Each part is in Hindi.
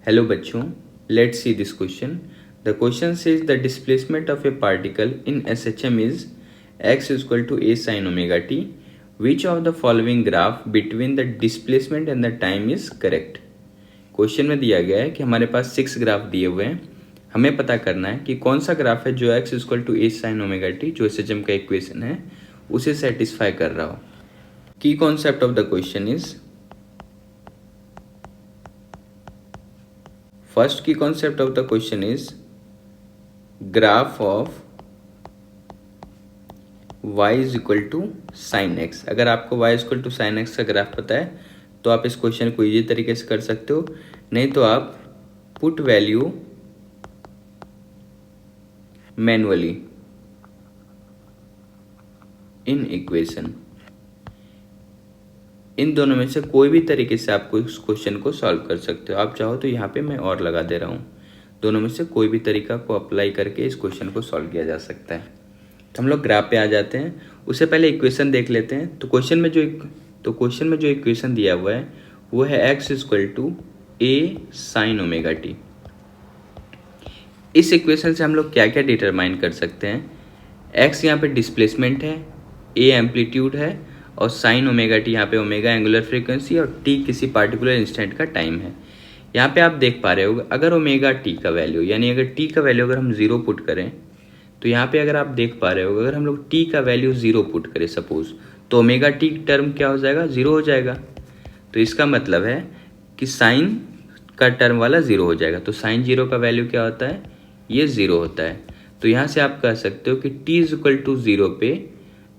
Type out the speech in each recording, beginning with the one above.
हेलो बच्चों, let's see this question. The question says the displacement of a particle in SHM is x equal to a sin omega t. Which of the following graph between the displacement and the time is correct. Question में दिया गया है कि हमारे पास 6 ग्राफ दिए हुए हैं. हमें पता करना है कि कौन सा ग्राफ है जो x equal to a sin omega t, जो SHM का इक्वेशन है, उसे सेटिस्फाई कर रहा हो. की concept of the question is, first key concept of the question is graph of y is equal to sin x. अगर आपको y is equal to sin x का ग्राफ पता है तो आप इस क्वेश्चन को इजी तरीके से कर सकते हो. नहीं तो आप put value manually in equation. इन दोनों में से कोई भी तरीके से आपको इस क्वेश्चन को सॉल्व कर सकते हो. आप चाहो तो यहाँ पे मैं और लगा दे रहा हूँ. दोनों में से कोई भी तरीका को अप्लाई करके इस क्वेश्चन को सॉल्व किया जा सकता है. तो हम लोग ग्राफ पे आ जाते हैं. उससे पहले इक्वेशन देख लेते हैं. तो क्वेश्चन में जो इक्वेशन दिया हुआ है वो है x equal to a sin omega t. इस इक्वेशन से हम लोग क्या क्या डिटरमाइन कर सकते हैं. x यहाँ पे डिस्प्लेसमेंट है, a एम्पलीट्यूड है और साइन ओमेगा टी यहाँ पे ओमेगा एंगुलर फ्रीक्वेंसी और टी किसी पार्टिकुलर इंस्टेंट का टाइम है. यहाँ पे आप देख पा रहे हो अगर ओमेगा टी का वैल्यू यानी अगर टी का वैल्यू अगर हम 0 पुट करें तो यहाँ पे अगर आप देख पा रहे हो अगर हम लोग टी का वैल्यू 0 पुट करें सपोज, तो ओमेगा टी टर्म क्या हो जाएगा, 0 हो जाएगा. तो इसका मतलब है कि साइन का टर्म वाला 0 हो जाएगा. तो साइन 0 का वैल्यू क्या होता है, ये 0 होता है. तो यहाँ से आप कह सकते हो कि टी इज इक्वल टू 0 पे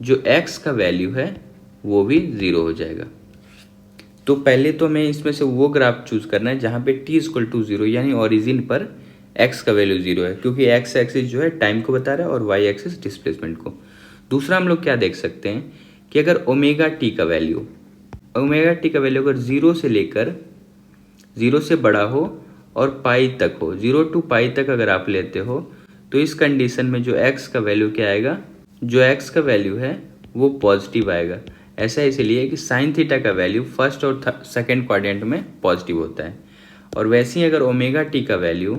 जो एक्स का वैल्यू है वो भी 0 हो जाएगा. तो पहले तो हमें इसमें से वो ग्राफ चूज करना है जहाँ पे t इक्वल टू 0 यानी ओरिजिन पर x का वैल्यू 0 है, क्योंकि x एक्सिस जो है टाइम को बता रहा है और y एक्सिस डिस्प्लेसमेंट को. दूसरा हम लोग क्या देख सकते हैं कि अगर ओमेगा टी का वैल्यू अगर 0 से लेकर 0 से बड़ा हो और पाई तक हो, 0 टू पाई तक अगर आप लेते हो तो इस कंडीशन में जो x का वैल्यू क्या आएगा, जो x का वैल्यू है वो पॉजिटिव आएगा. ऐसा इसलिए कि साइन थीटा का वैल्यू फर्स्ट और सेकंड क्वाड्रेंट में पॉजिटिव होता है. और वैसे ही अगर ओमेगा टी का वैल्यू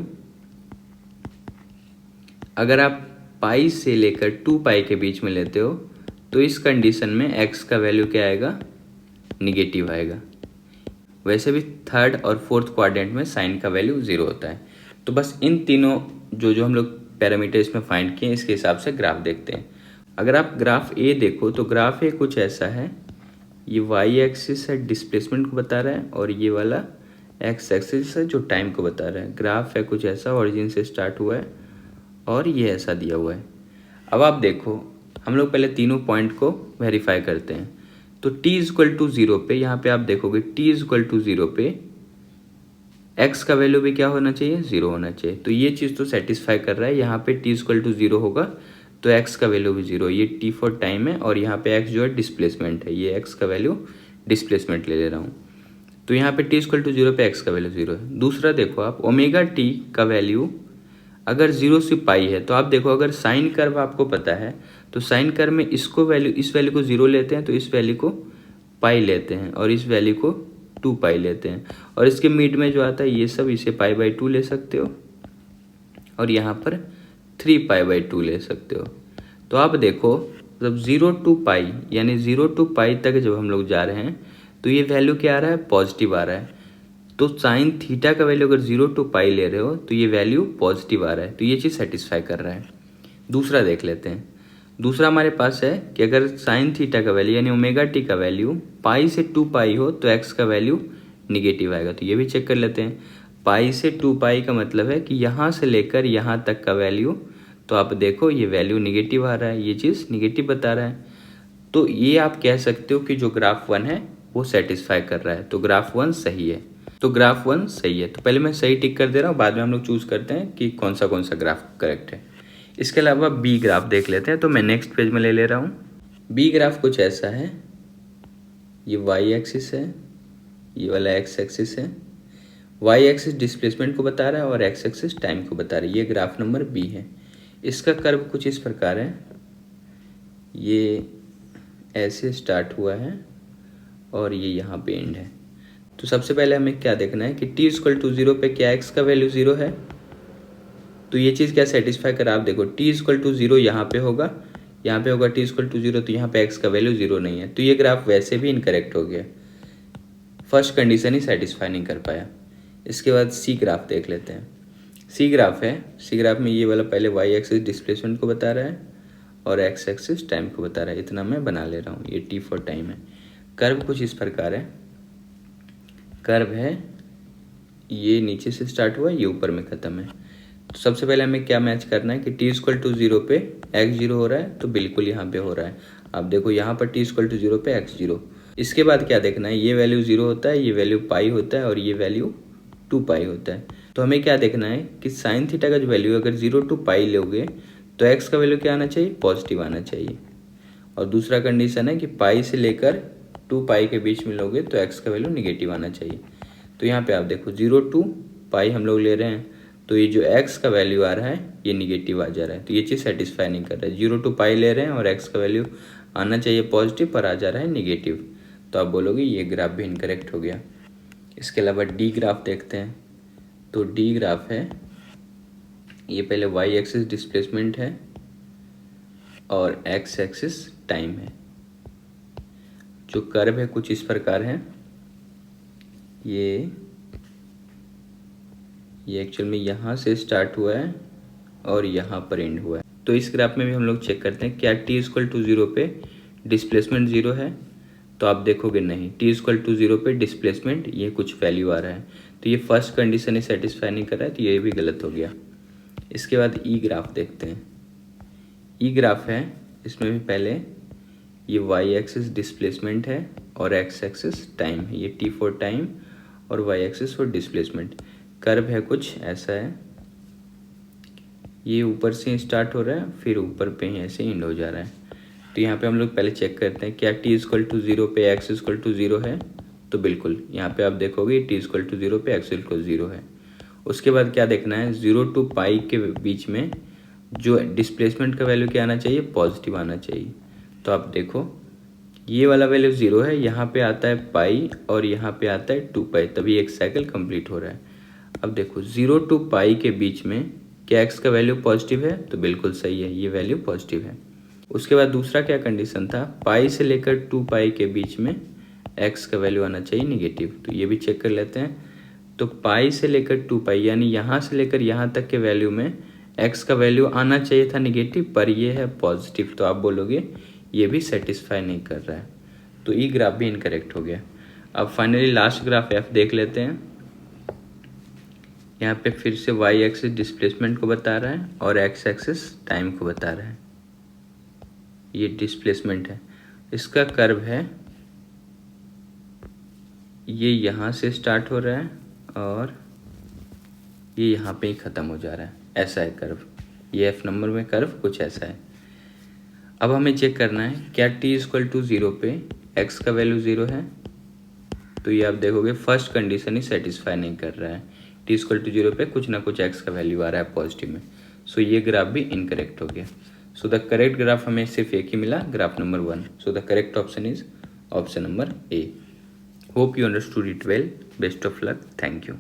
अगर आप पाई से लेकर 2 पाई के बीच में लेते हो तो इस कंडीशन में x का वैल्यू क्या आएगा, निगेटिव आएगा. वैसे भी थर्ड और फोर्थ क्वाड्रेंट में साइन का वैल्यू 0 होता है. तो बस इन तीनों जो हम लोग पैरामीटर इसमें फाइंड किए इसके हिसाब से ग्राफ देखते हैं. अगर आप ग्राफ ए देखो तो ग्राफ ए कुछ ऐसा है. ये वाई एक्सिस है, डिस्प्लेसमेंट को बता रहा है, और ये वाला एक्स एक्सिस है जो टाइम को बता रहा है. ग्राफ है कुछ ऐसा, ओरिजिन से स्टार्ट हुआ है और ये ऐसा दिया हुआ है. अब आप देखो हम लोग पहले तीनों पॉइंट को वेरीफाई करते हैं. तो t इक्वल टू 0 पे यहाँ पे आप देखोगे t इक्वल टू 0 पे x का वैल्यू भी क्या होना चाहिए, 0 होना चाहिए. तो ये चीज़ तो सेटिस्फाई कर रहा है. यहाँ पे t इक्वल टू 0 होगा तो x का वैल्यू भी 0. ये t फॉर टाइम है और यहाँ पे x जो है डिस्प्लेसमेंट है. ये x का वैल्यू डिस्प्लेसमेंट ले रहा हूँ. तो यहाँ पे t इक्वल टू 0 पे x का वैल्यू 0 है. दूसरा देखो आप ओमेगा t का वैल्यू अगर 0 से पाई है तो आप देखो अगर साइन कर्व आपको पता है तो साइन कर्व में इस वैल्यू को 0 लेते हैं तो इस वैल्यू को पाई लेते हैं और इस वैल्यू को 2 पाई लेते हैं. और इसके मिड में जो आता है ये सब, इसे पाई बाई 2 ले सकते हो और यहाँ पर 3 पाई बाई 2 ले सकते हो. तो आप देखो जब 0 टू पाई यानी 0 टू पाई तक जब हम लोग जा रहे हैं तो ये वैल्यू क्या आ रहा है, पॉजिटिव आ रहा है. तो साइन थीटा का वैल्यू अगर 0 टू पाई ले रहे हो तो ये वैल्यू पॉजिटिव आ रहा है. तो ये चीज़ सेटिस्फाई कर रहा है. दूसरा देख लेते हैं. दूसरा हमारे पास है कि अगर साइन थीटा का वैल्यू यानी ओमेगा टी का वैल्यू पाई से 2 पाई हो तो एक्स का वैल्यू निगेटिव आएगा. तो ये भी चेक कर लेते हैं. पाई से 2 पाई का मतलब है कि यहाँ से लेकर यहाँ तक का वैल्यू, तो आप देखो ये वैल्यू निगेटिव आ रहा है, ये चीज़ निगेटिव बता रहा है. तो ये आप कह सकते हो कि जो ग्राफ 1 है वो सेटिस्फाई कर रहा है. तो ग्राफ 1 सही है. तो पहले मैं सही टिक कर दे रहा हूँ, बाद में हम लोग चूज़ करते हैं कि कौन सा ग्राफ करेक्ट है. इसके अलावा बी ग्राफ देख लेते हैं. तो मैं नेक्स्ट पेज में ले रहा हूँ. बी ग्राफ कुछ ऐसा है. ये वाई एक्सिस है, ये वाला एक्स एक्सिस है. वाई एक्सिस डिस्प्लेसमेंट को बता रहा है और एक्स एक्सिस टाइम को बता रहा है. ये ग्राफ नंबर बी है. इसका कर्व कुछ इस प्रकार है. ये ऐसे स्टार्ट हुआ है और ये यहाँ पे एंड है. तो सबसे पहले हमें क्या देखना है कि t इक्वल टू 0 पे क्या x का वैल्यू 0 है। तो ये चीज़ क्या सेटिस्फाई कर, आप देखो t इक्वल टू 0 यहाँ पे होगा, यहाँ पे होगा t इक्वल टू 0, तो यहाँ पे x का वैल्यू 0 नहीं है, तो ये ग्राफ वैसे भी इनकरेक्ट हो गया, फर्स्ट कंडीशन ही सेटिस्फाई नहीं कर पाया। इसके बाद सी ग्राफ देख लेते हैं। सी ग्राफ है, सी ग्राफ में ये वाला पहले वाई एक्सिस डिस्प्लेसमेंट को बता रहा है और एक्स एक्सिस टाइम को बता रहा है, इतना मैं बना ले रहा हूँ, ये टी फॉर टाइम है। कर्व कुछ इस प्रकार है, कर्व है ये नीचे से स्टार्ट हुआ, ये ऊपर में ख़त्म है। तो सबसे पहले हमें क्या मैच करना है कि t इक्वल टू 0 पे x 0 हो रहा है, तो बिल्कुल यहाँ पे हो रहा है। आप देखो यहाँ पर t इक्वल टू 0 पे x 0। इसके बाद क्या देखना है, ये वैल्यू 0 होता है, ये वैल्यू पाई होता है और ये वैल्यू 2 पाई होता है। तो हमें क्या देखना है कि साइन थीटा का जो वैल्यू अगर 0 टू पाई लोगे तो x का वैल्यू क्या आना चाहिए, पॉजिटिव आना चाहिए। और दूसरा कंडीशन है कि पाई से लेकर 2 पाई के बीच में लोगे तो x का वैल्यू निगेटिव आना चाहिए। तो यहाँ पे आप देखो 0 टू पाई हम लोग ले रहे हैं, तो ये जो x का वैल्यू आ रहा है ये निगेटिव आ जा रहा है, तो ये चीज़ सेटिस्फाई नहीं कर रहा है। 0 टू पाई ले रहे हैं और x का वैल्यू आना चाहिए पॉजिटिव, पर आ जा रहा है निगेटिव, तो आप बोलोगे ये ग्राफ भी इनकरेक्ट हो गया। इसके अलावा डी ग्राफ देखते हैं। तो डी ग्राफ है, ये पहले वाई एक्सिस डिस्प्लेसमेंट है और एक्स एक्सिस टाइम है। जो कर्व है कुछ इस प्रकार है, ये एक्चुअल में यहाँ से स्टार्ट हुआ है और यहाँ पर एंड हुआ है। तो इस ग्राफ में भी हम लोग चेक करते हैं क्या t इक्वल टू 0 पे डिस्प्लेसमेंट 0 है, तो आप देखोगे नहीं, t इक्वल टू 0 पे डिस्प्लेसमेंट ये कुछ वैल्यू आ रहा है, तो ये फर्स्ट कंडीशन ही सेटिस्फाई नहीं कर रहा है, तो ये भी गलत हो गया। इसके बाद ई ग्राफ देखते हैं। ई ग्राफ है, इसमें भी पहले ये वाई एक्सिस डिस्प्लेसमेंट है और एक्स एक्सिस टाइम है, ये t फॉर टाइम और Y axis for displacement. Curve है कुछ ऐसा है, ये ऊपर से स्टार्ट हो रहा है फिर ऊपर पे ही ऐसे एंड हो जा रहा है। तो यहाँ पे हम लोग पहले चेक करते हैं क्या t इक्वल टू 0 पे x इक्वल टू 0 है, तो बिल्कुल यहाँ पे आप देखोगे t इक्वल टू 0 पे x इक्वल 0 है। उसके बाद क्या देखना है, 0 टू पाई के बीच में जो डिस्प्लेसमेंट का वैल्यू क्या आना चाहिए, पॉजिटिव आना चाहिए। तो आप देखो ये वाला वैल्यू 0 है, यहाँ पे आता है पाई और यहाँ पे आता है 2 पाई, तभी एक साइकिल कंप्लीट हो रहा है। अब देखो 0 टू पाई के बीच में क्या x का वैल्यू पॉजिटिव है, तो बिल्कुल सही है, ये वैल्यू पॉजिटिव है। उसके बाद दूसरा क्या कंडीशन था, पाई से लेकर 2 पाई के बीच में x का वैल्यू आना चाहिए निगेटिव, तो ये भी चेक कर लेते हैं। तो पाई से लेकर 2 पाई यानी यहाँ से लेकर यहाँ तक के वैल्यू में x का वैल्यू आना चाहिए था निगेटिव, पर ये है पॉजिटिव, तो आप बोलोगे ये भी सेटिस्फाई नहीं कर रहा है, तो ई ग्राफ भी इनकरेक्ट हो गया। अब फाइनली लास्ट ग्राफ f देख लेते हैं। यहाँ पे फिर से वाई एक्सिस डिस्प्लेसमेंट को बता रहा है और एक्स एक्सिस टाइम को बता रहा है, ये डिस्प्लेसमेंट है। इसका कर्व है, ये यहाँ से स्टार्ट हो रहा है और ये यहाँ पे ही ख़त्म हो जा रहा है, ऐसा है कर्व, ये एफ नंबर में कर्व कुछ ऐसा है। अब हमें चेक करना है क्या t इक्वल टू 0 पे x का वैल्यू 0 है, तो ये आप देखोगे फर्स्ट कंडीशन ही सेटिस्फाई नहीं कर रहा है, t इक्वल टू 0 पे कुछ ना कुछ x का वैल्यू आ रहा है पॉजिटिव में, सो ये ग्राफ भी इनकरेक्ट हो गया। सो द करेक्ट ग्राफ हमें सिर्फ एक ही मिला, graph number 1। So the correct option is option number A. Hope you understood it well, best of luck, thank you.